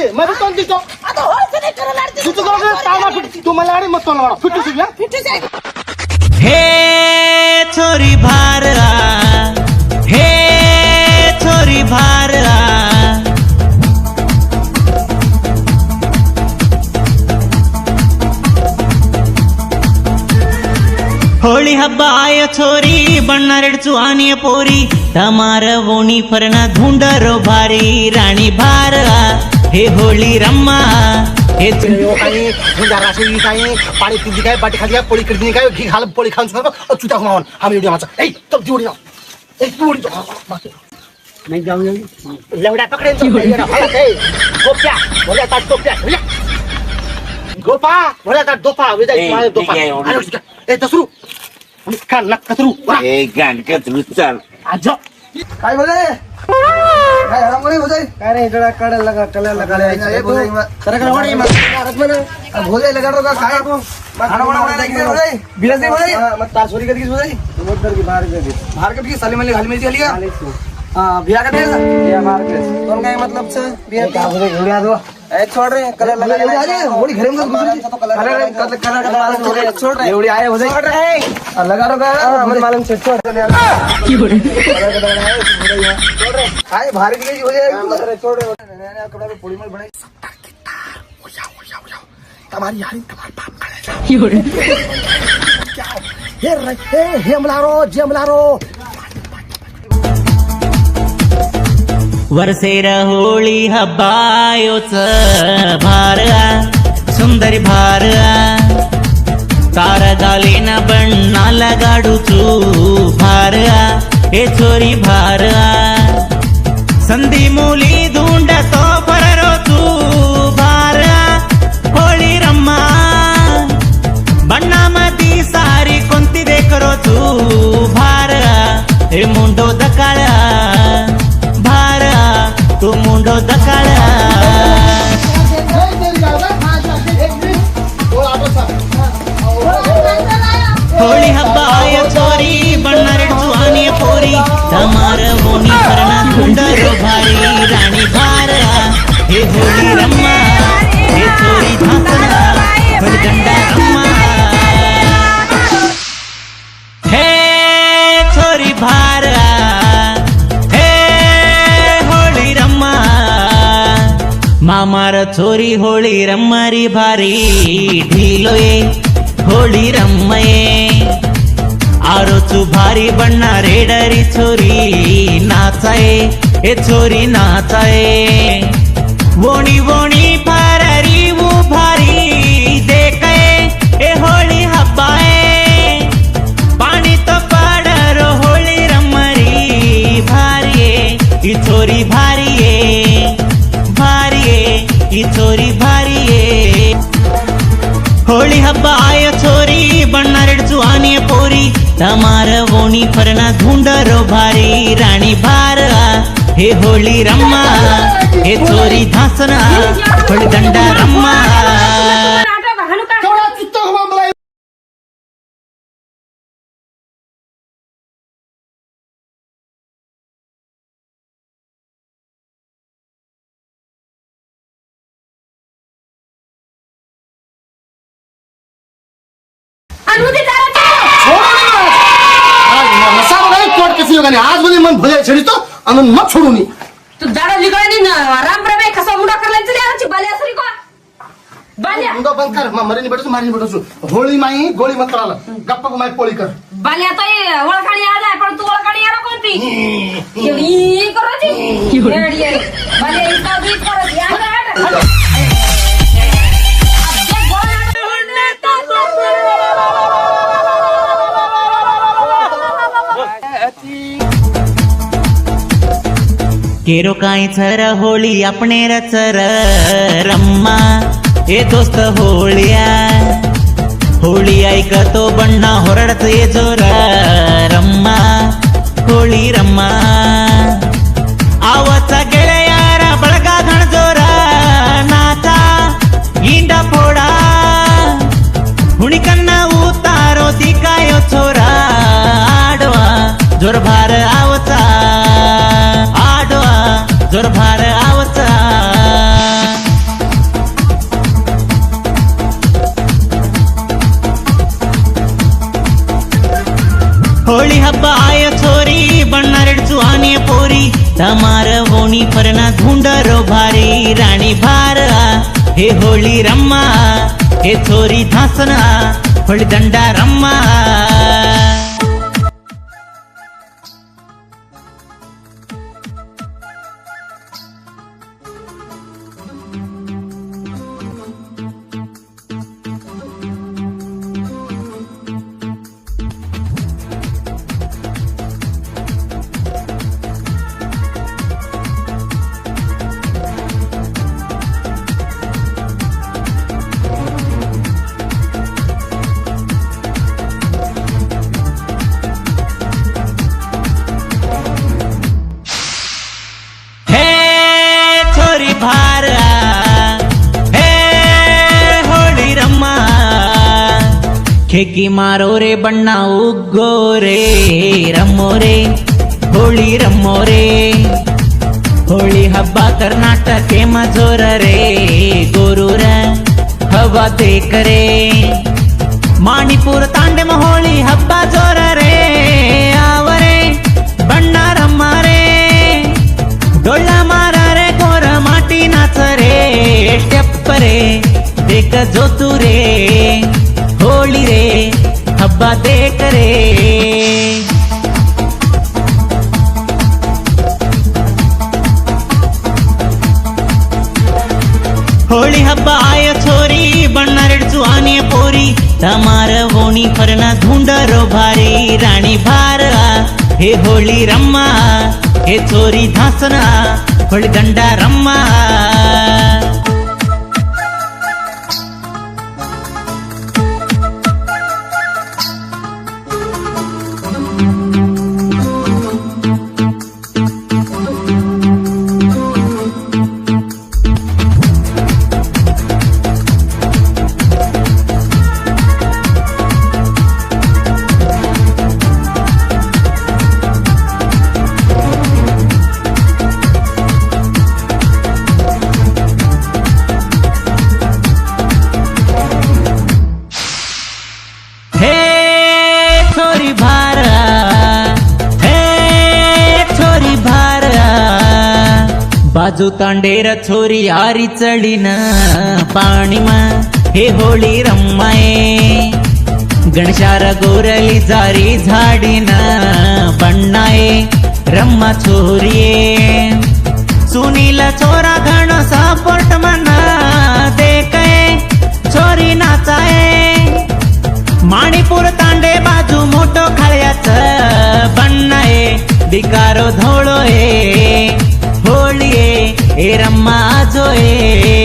मैं भी तोंड दिखो आता होळचं नाही करू लागते तू करो तामा फिट तू मला आडे मत तोंड वाडा फिट तुझ्या फिटू जाय हे छोरी भारला हे छोरी भारला होळी हब्बा आय छोरी बಣ್ಣारेडचू आणि पोरी तमार वोणी फरना धुंडरो भारी राणी भारला हे होळी रम्मा हे यो काही गुंडा राशी काही पाणी पिंदी काय बाटी खाली काय पोळी करदी काय घी घाल पोळी खाऊन सुद्धा अचूता मावन आम्ही एवढी माचा ए तो दिवडी ना ए दिवडी नाही जाऊ लेवड्या पकडेन तो हाला ते गोप्या बोला ता टोप्या गोपा बोला ता दोपा विदाय तुम्हाला दोपा ए तसरू का नक्कतरू ए गांडकत रुचाल आज काय बोले काय हराम बोले होते काय रे जरा काढा लगा कलर लगा ये बोले सर का वाणी मत बोले भोले लगा रो का काय खाना बना बना लेके बोले बिरस नहीं बोले मत तार चोरी करके बोले समुद्र की बाहर के साली मल्ली हाल मिलती लिया हां बिया का दे बिया मार के तुम काय मतलब से बिया का बोले उड़ा दो ए छोड़ रहे कलर लगा अरे होली घर में तो कलर का मालूम हो रहे छोड़ रहे एवढी आए हो जाए लगा रो का हमें मालूम से छोड़ की हो काय भारी की हो जाए छोड़ रहे कपड़ा पे पोड़ी मत बनाई तुम्हारी यारी तुम्हारे बाप का की हो क्या हे हमलारो वर्षेर होळी हब्बायोच भारला सुंदरी भारला तार गालीन बಣ್ಣाला गाडूचू भारला हे चोरी भारला संधी मुली धुंड तो फररो तू भारला होळी रम्मा बಣ್ಣामधी सारी कोणती देखरो तू भारला हे मुंडो दकाळा तू मुंडो दकाळा होळी हब्बा आय चोरी बಣ್ಣारेडचू आणि पोरी तमार वोणी फरणा धुंडरो भारी राणी भारला हे होळी रम्मा हे चोरी धासना फलगंडा रम्मा हे चोरी भारला मामार छोरी होळी रम्मारी भारी ढिलोये होळी रम्मये आरोचू भारी बण्णा रेडरी छोरी नाचाये ए छोरी नाचाये वोणी वोणी फाररी वो भारी देखये ए होळी हब्बाये पाणी तो पाडरो होळी रम्मरी भारीये ई छोरी भारीये ಈ ಚೋರಿ ಭಾರಿಯೇ होळी हब्बा आय छोरी बಣ್ಣारेडचू आणि पोरी तमार वोणी फरणा धुंडरो भारी राणी भारला हे होळी रम्मा हे चोरी धासना फळदंडा रम्मा आज मध्ये मन भले छेडितो आणि मत छोडून तू जाडा लिगळणी राम प्रभे कसा मुडा करलाय तरी आची बाल्या असरी को बाल्या मुंडो बंद कर मरीनी बडसू मारीनी बडसू होळी माई गोळी मत कराला गप्पा को माई पोळी कर बाल्या तो ओळखाणी आज आहे पण तू ओळखाणी यार कोणती एवढी करायची एवढी आहे बाल्या इतका बीट करत या केरो काय चर होळी आपणे रचर रम्मा हे दोस्त होळिया होळी ऐकतो बण्णा होरडत ये जोर रम्मा होळी रम्मा आवाचा ಗೆಳೆಯರ ಬಳಗ ಗಣಜೋರ नाचा इंडा फोडा हुणिकन्न उतारो दिकायो छोरा आडवा जोर भार आवचा आडवा जोर भार आवचा वोणी फरना धुंडरो भारी राणी भार हे होळी रम्मा हे छोरी धासना होळी दंडा रम्मा भार हे होळी रम्मा खेकी मारो रे बण्णा उग्गो रे रम्मो रे होळी रम्मो रे होळी हब्ब कर्नाटके मजोर रे गोरूर हवा देख रे माणिपुर तांडे होळी हब्ब जोर रे आवरे बण्णा रम्मा रे डोळा मारा रे गोर माटी नाच रे स्टेप रे देख जो तू रे होळी रे हब्बा देख रे होळी हब्बा आय छोरी बण्णारेड जुआनी पोरी तमार वोणी फरना धुंडरो भारी राणी भार हे होळी रम्मा हे छोरी धासना होळी दंडा रम्मा बाजू तांडेर छोरी आरी चढीन पाणीमा हे होळी रम्माये गणशार गोरली जारी झाडीन बण्णाये रम्मा छोरिये सुनील छोरा घण सपोर्ट मना देखे छोरी नाचाये माणिपुर तांडे बाजू मोठो खाळ्याच बण्णाये बिकारो धोळोये होळी ए रम्मा जोए